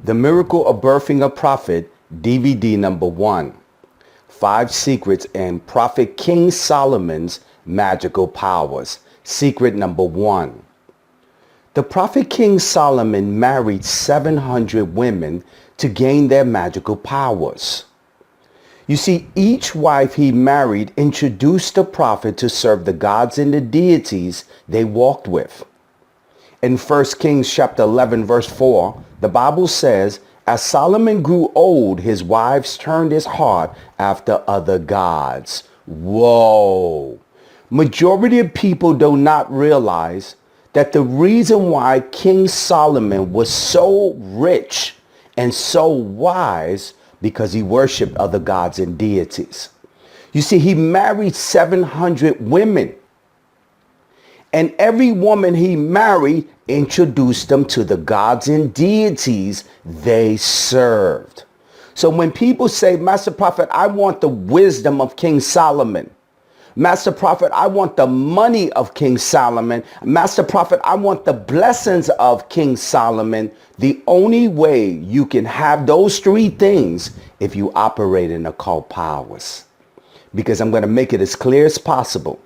The Miracle of Birthing a Prophet, DVD number 1. 5 Secrets in Prophet King Solomon's Magical Powers. Secret number 1. The Prophet King Solomon married 700 women to gain their magical powers. You see, each wife he married introduced the prophet to serve the gods and the deities they walked with. In 1 Kings chapter 11 verse 4, the Bible says, as Solomon grew old, his wives turned his heart after other gods. Whoa! Majority of people do not realize that the reason why King Solomon was so rich and so wise because he worshiped other gods and deities. You see, he married 700 women. And every woman he married introduced them to the gods and deities they served. So when people say, Master Prophet, I want the wisdom of King Solomon. Master Prophet, I want the money of King Solomon. Master Prophet, I want the blessings of King Solomon. The only way you can have those 3 things if you operate in occult powers. Because I'm going to make it as clear as possible.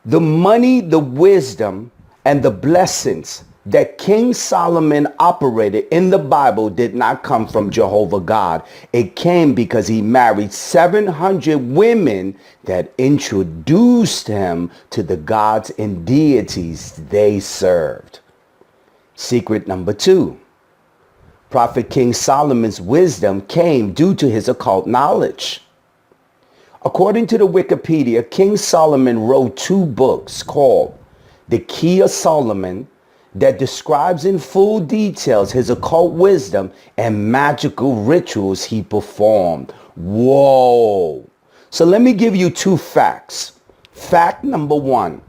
The money, the wisdom, and the blessings that King Solomon operated in the Bible did not come from Jehovah God. It came because he married 700 women that introduced him to the gods and deities they served. Secret number 2. Prophet King Solomon's wisdom came due to his occult knowledge. According to the Wikipedia, King Solomon wrote 2 books called The Key of Solomon that describes in full details his occult wisdom and magical rituals he performed. Whoa! So let me give you 2 facts. Fact number 1.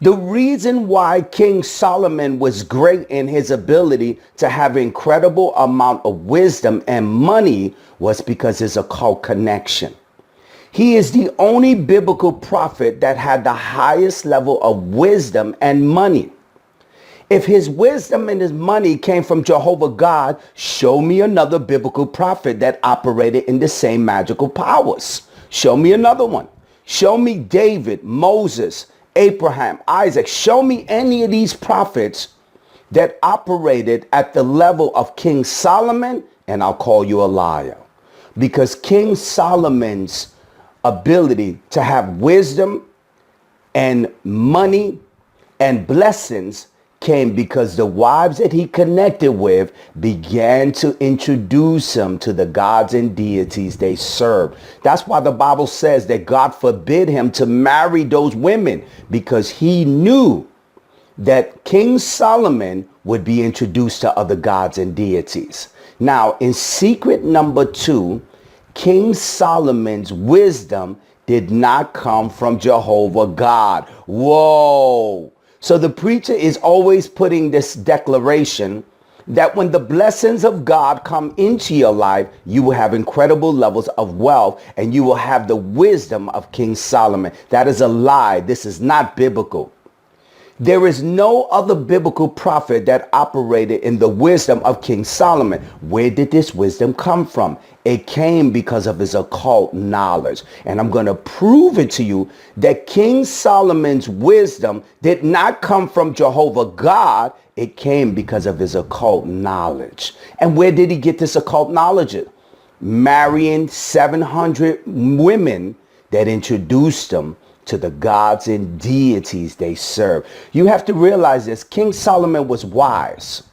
The reason why King Solomon was great in his ability to have incredible amount of wisdom and money was because his occult connection. He is the only biblical prophet that had the highest level of wisdom and money. If his wisdom and his money came from Jehovah God, show me another biblical prophet that operated in the same magical powers. Show me another one. Show me David, Moses, Abraham, Isaac. Show me any of these prophets that operated at the level of King Solomon, and I'll call you a liar. Because King Solomon's ability to have wisdom and money and blessings came because the wives that he connected with began to introduce him to the gods and deities they served. That's why the Bible says that God forbid him to marry those women, because he knew that King Solomon would be introduced to other gods and deities. Now, in secret number 2, King Solomon's wisdom did not come from Jehovah God. Whoa! So the preacher is always putting this declaration that when the blessings of God come into your life, you will have incredible levels of wealth and you will have the wisdom of King Solomon. That is a lie. This is not biblical. There is no other biblical prophet that operated in the wisdom of King Solomon. Where did this wisdom come from? It came because of his occult knowledge. And I'm going to prove it to you that King Solomon's wisdom did not come from Jehovah God. It came because of his occult knowledge. And where did he get this occult knowledge? Marrying 700 women that introduced him to the gods and deities they serve. You have to realize this. King Solomon was wise.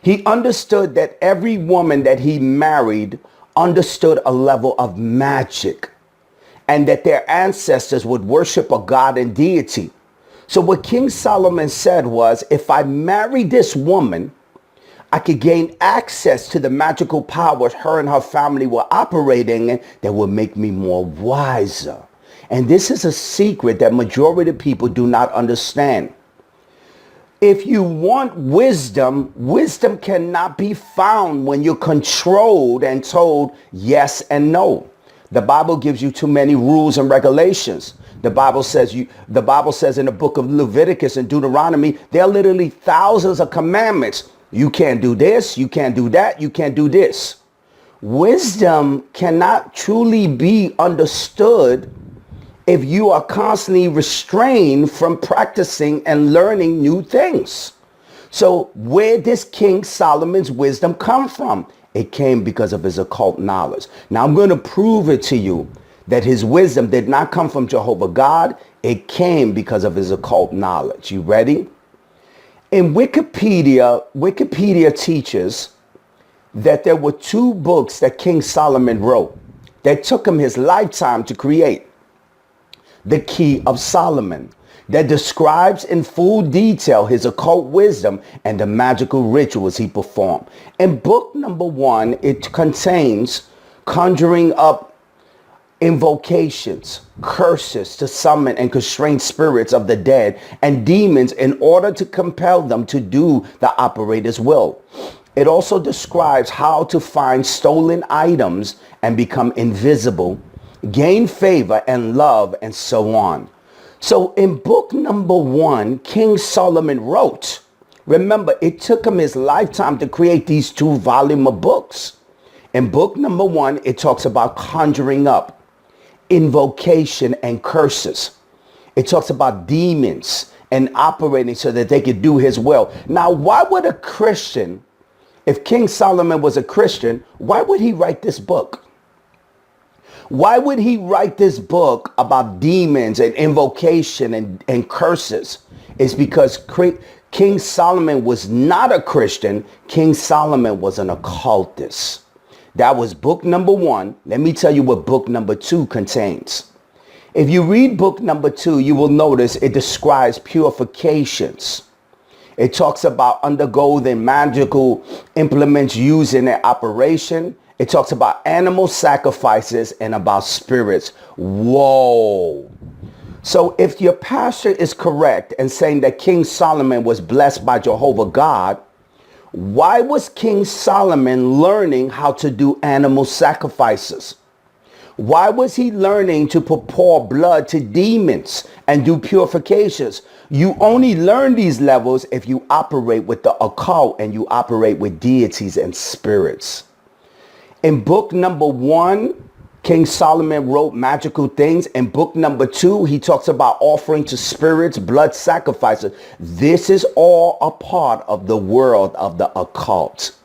He understood that every woman that he married understood a level of magic and that their ancestors would worship a god and deity. So what King Solomon said was, if I marry this woman, I could gain access to the magical powers her and her family were operating in that would make me more wiser. And this is a secret that majority of people do not understand. If you want wisdom, wisdom cannot be found when you're controlled and told yes and no. The Bible gives you too many rules and regulations. The Bible says in the book of Leviticus and Deuteronomy, there are literally thousands of commandments. You can't do this, you can't do that, you can't do this. Wisdom cannot truly be understood if you are constantly restrained from practicing and learning new things. So where does King Solomon's wisdom come from? It came because of his occult knowledge. Now I'm going to prove it to you that his wisdom did not come from Jehovah God. It came because of his occult knowledge. You ready? In Wikipedia teaches that there were two books that King Solomon wrote that took him his lifetime to create. The Key of Solomon, that describes in full detail his occult wisdom and the magical rituals he performed. In book number 1, it contains conjuring up invocations, curses to summon and constrain spirits of the dead and demons in order to compel them to do the operator's will. It also describes how to find stolen items and become invisible, gain favor and love, and so on. So in book number 1, King Solomon wrote, remember, it took him his lifetime to create these 2 volume of books. In book number 1, it talks about conjuring up, invocation, and curses. It talks about demons and operating so that they could do his will. Now, why would a Christian, if King Solomon was a Christian, why would he write this book? Why would he write this book about demons and invocation and curses? It's because King Solomon was not a Christian. King Solomon was an occultist. That was book number 1. Let me tell you what book number 2 contains. If you read book number 2, you will notice it describes purifications. It talks about undergoing magical implements used in their operation. It talks about animal sacrifices and about spirits. Whoa. So if your pastor is correct in saying that King Solomon was blessed by Jehovah God, why was King Solomon learning how to do animal sacrifices? Why was he learning to pour blood to demons and do purifications? You only learn these levels if you operate with the occult and you operate with deities and spirits. In book number 1, King Solomon wrote magical things. In book number 2, he talks about offering to spirits, blood sacrifices. This is all a part of the world of the occult.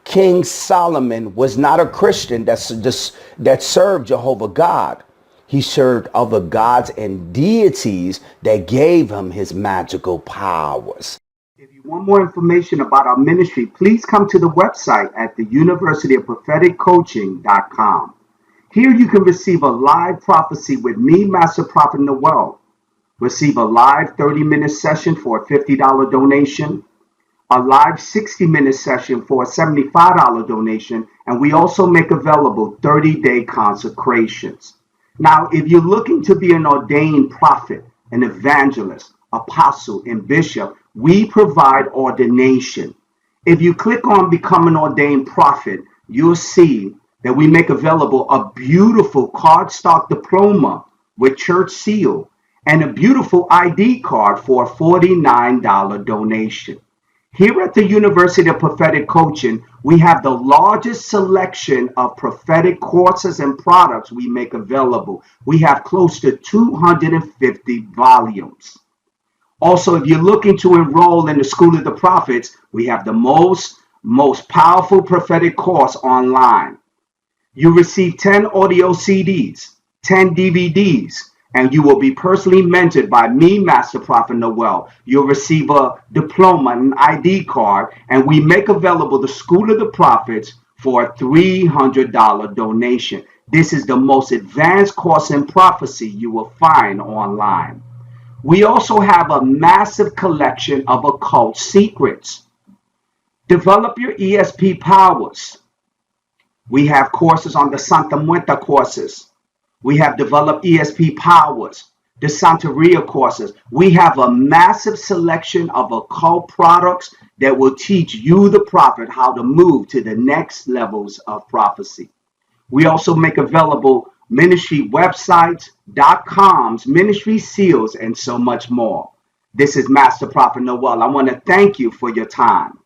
King Solomon was not a Christian that served Jehovah God. He served other gods and deities that gave him his magical powers. If you want more information about our ministry, please come to the website at the University of Prophetic Coaching.com. Here you can receive a live prophecy with me, Master Prophet Noel. Receive a live 30-minute session for a $50 donation, a live 60-minute session for a $75 donation, and we also make available 30-day consecrations. Now, if you're looking to be an ordained prophet, an evangelist, apostle, and bishop, we provide ordination. If you click on Become an Ordained Prophet, you'll see that we make available a beautiful cardstock diploma with church seal and a beautiful ID card for a $49 donation. Here at the University of Prophetic Coaching, we have the largest selection of prophetic courses and products we make available. We have close to 250 volumes. Also, if you're looking to enroll in the School of the Prophets, we have the most powerful prophetic course online. You receive 10 audio CDs, 10 DVDs, and you will be personally mentored by me, Master Prophet Noel. You'll receive a diploma and an ID card, and we make available the School of the Prophets for a $300 donation. This is the most advanced course in prophecy you will find online. We also have a massive collection of occult secrets. Develop your ESP powers. We have courses on the Santa Muerta courses. We have developed ESP powers, the Santeria courses. We have a massive selection of occult products that will teach you, the prophet, how to move to the next levels of prophecy. We also make available ministry websites, .coms, ministry seals, and so much more. This is Master Prophet Noel. I want to thank you for your time.